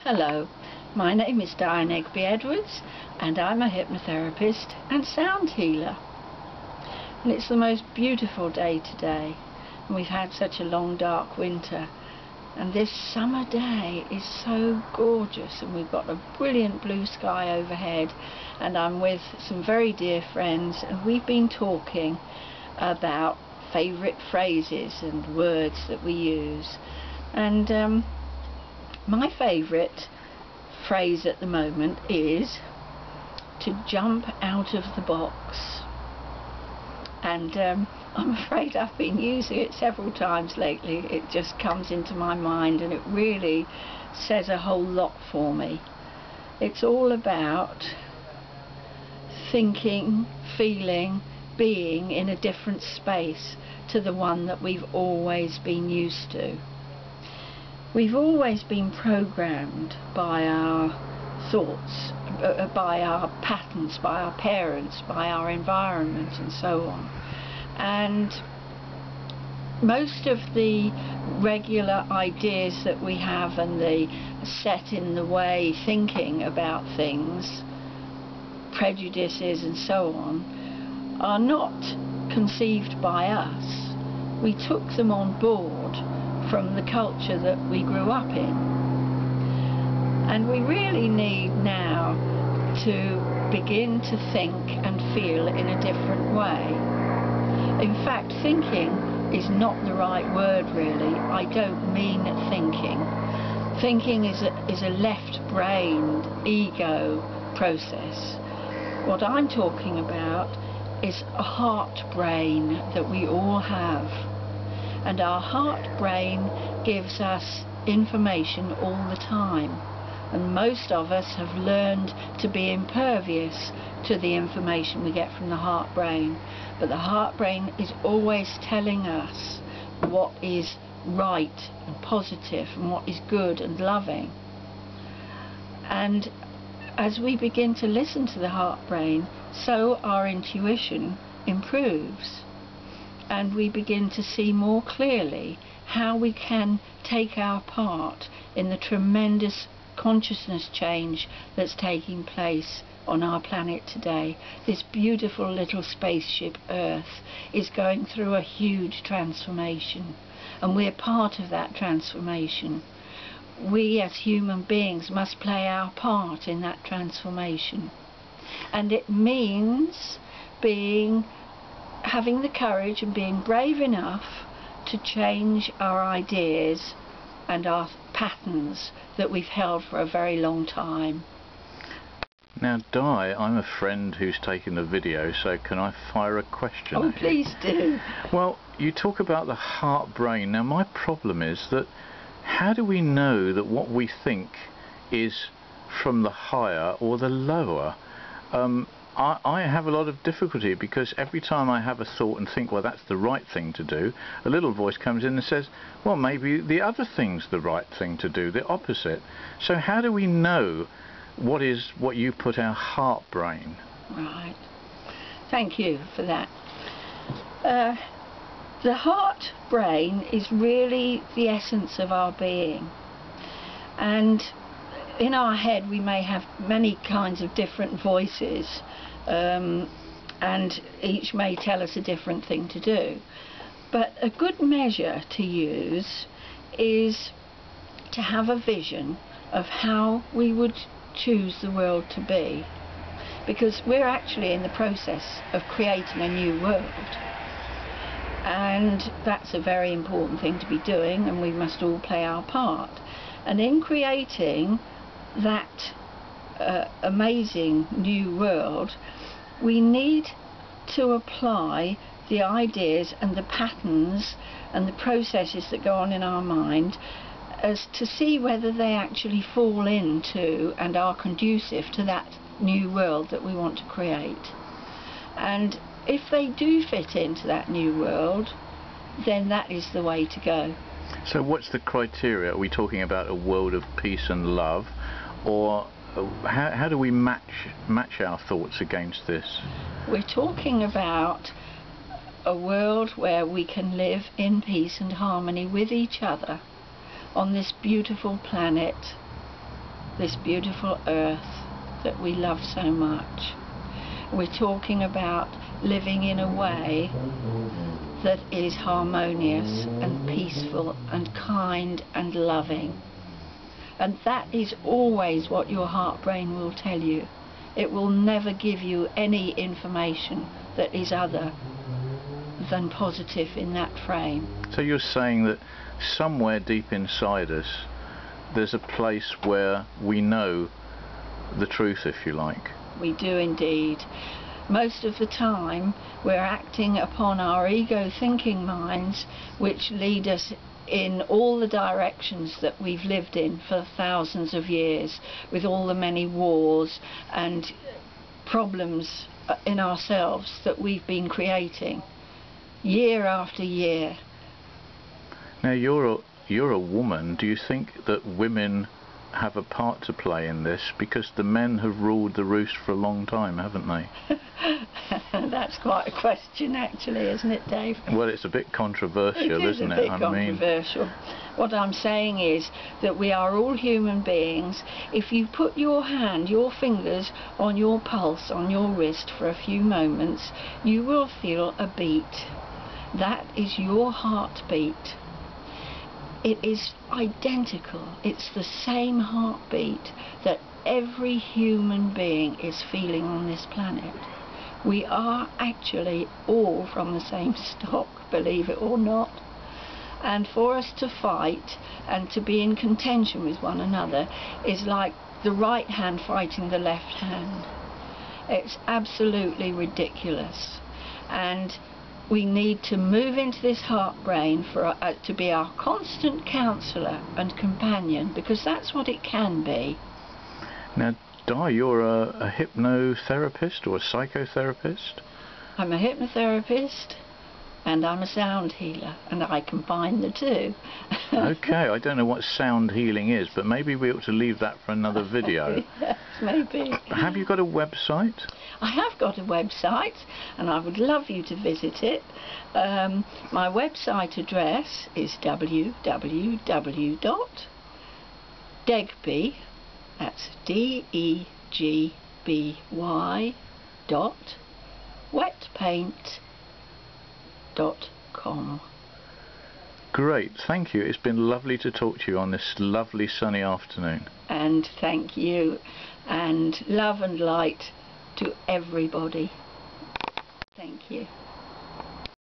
Hello, my name is Diane Egby-Edwards and I'm a hypnotherapist and sound healer. And it's the most beautiful day today, and we've had such a long dark winter, and this summer day is so gorgeous, and we've got a brilliant blue sky overhead, and I'm with some very dear friends, and we've been talking about favourite phrases and words that we use. And my favourite phrase at the moment is to jump out of the box, and I'm afraid I've been using it several times lately. It just comes into my mind and it really says a whole lot for me. It's all about thinking, feeling, being in a different space to the one that we've always been used to. We've always been programmed by our thoughts, by our patterns, by our parents, by our environment and so on. And most of the regular ideas that we have and the set in the way thinking about things, prejudices and so on, are not conceived by us. We took them on board from the culture that we grew up in, and we really need now to begin to think and feel in a different way. In fact, thinking is not the right word really. I don't mean thinking. Thinking is a left-brained ego process. What I'm talking about is a heart brain that we all have. And our heart brain gives us information all the time, and most of us have learned to be impervious to the information we get from the heart brain, but the heart brain is always telling us what is right and positive and what is good and loving. And as we begin to listen to the heart brain, so our intuition improves, and we begin to see more clearly how we can take our part in the tremendous consciousness change that's taking place on our planet today. This beautiful little spaceship Earth is going through a huge transformation, and we're part of that transformation. We as human beings must play our part in that transformation, and it means having the courage and being brave enough to change our ideas and our patterns that we've held for a very long time. Now, Di, I'm a friend who's taking the video, so can I fire a question at you? Oh, please do. Well, you talk about the heart brain. Now, my problem is that how do we know that what we think is from the higher or the lower? I have a lot of difficulty, because every time I have a thought and think, well, that's the right thing to do, a little voice comes in and says, well, maybe the other thing's the right thing to do, the opposite. So how do we know what is what you put our heart brain? Right. Thank you for that. The heart brain is really the essence of our being. And in our head we may have many kinds of different voices, and each may tell us a different thing to do. But a good measure to use is to have a vision of how we would choose the world to be, because we're actually in the process of creating a new world, and that's a very important thing to be doing, and we must all play our part. And in creating that amazing new world, we need to apply the ideas and the patterns and the processes that go on in our mind as to see whether they actually fall into and are conducive to that new world that we want to create. And if they do fit into that new world, then that is the way to go. So what's the criteria? Are we talking about a world of peace and love, or how do we match our thoughts against this? We're talking about a world where we can live in peace and harmony with each other on this beautiful planet this beautiful earth that we love so much. We're talking about living in a way that is harmonious and peaceful and kind and loving. And that is always what your heart brain will tell you. It will never give you any information that is other than positive in that frame. So you're saying that somewhere deep inside us there's a place where we know the truth, if you like. We do indeed. Most of the time we're acting upon our ego thinking minds, which lead us in all the directions that we've lived in for thousands of years, with all the many wars and problems in ourselves that we've been creating year after year. Now you're a woman. Do you think that women have a part to play in this? Because the men have ruled the roost for a long time, haven't they? That's quite a question, actually, isn't it, Dave? Well, it's a bit controversial, isn't it? It is a bit controversial. What I'm saying is that we are all human beings. If you put your hand, your fingers on your pulse, on your wrist for a few moments, you will feel a beat. That is your heartbeat. It is identical. It's the same heartbeat that every human being is feeling on this planet. We are actually all from the same stock, believe it or not. And for us to fight and to be in contention with one another is like the right hand fighting the left hand. It's absolutely ridiculous. And we need to move into this heart brain for to be our constant counsellor and companion, because that's what it can be. Now, Di, you're a hypnotherapist or a psychotherapist? I'm a hypnotherapist and I'm a sound healer, and I combine the two. Okay, I don't know what sound healing is, but maybe we ought to leave that for another video. Yes, maybe. Have you got a website? I have got a website, and I would love you to visit it. My website address is www.degby, that's DEGBY, wetpaint.com. Great, thank you. It's been lovely to talk to you on this lovely sunny afternoon. And thank you, and love and light to everybody. Thank you.